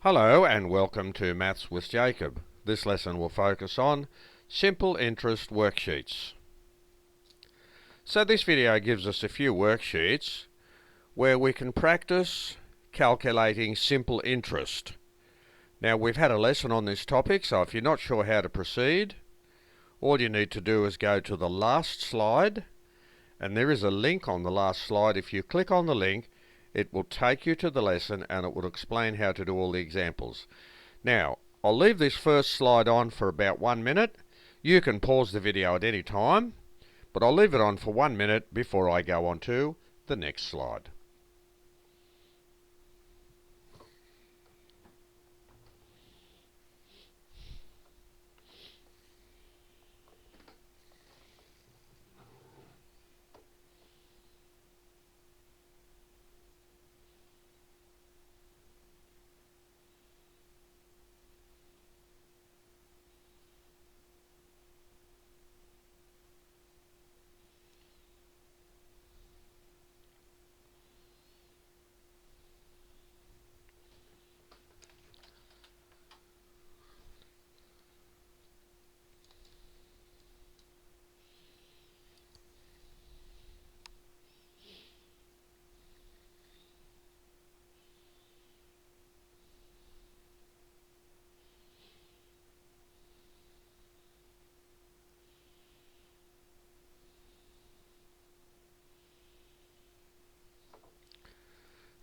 Hello and welcome to Maths with Jacob. This lesson will focus on simple interest worksheets. So this video gives us a few worksheets where we can practice calculating simple interest. Now we've had a lesson on this topic, so if you're not sure how to proceed, all you need to do is go to the last slide, and there is a link on the last slide. If you click on the link, it will take you to the lesson and it will explain how to do all the examples. Now, I'll leave this first slide on for about 1 minute. You can pause the video at any time, but I'll leave it on for 1 minute before I go on to the next slide.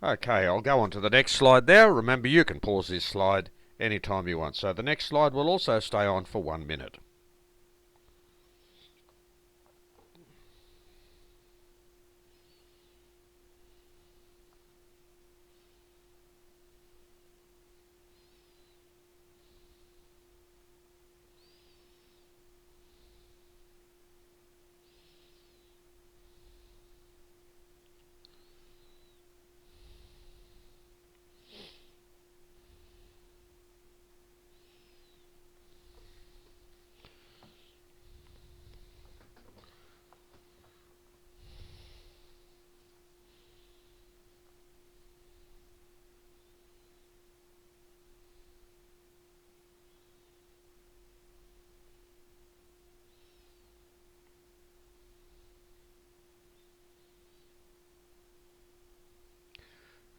Okay, I'll go on to the next slide there. Remember, you can pause this slide anytime you want. So the next slide will also stay on for 1 minute.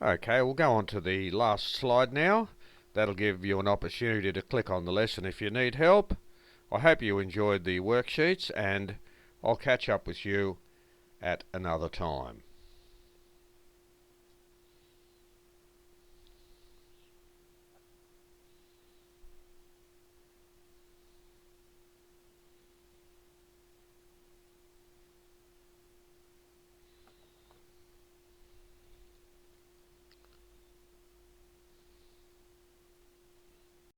Okay, we'll go on to the last slide now. That'll give you an opportunity to click on the lesson if you need help. I hope you enjoyed the worksheets, and I'll catch up with you at another time.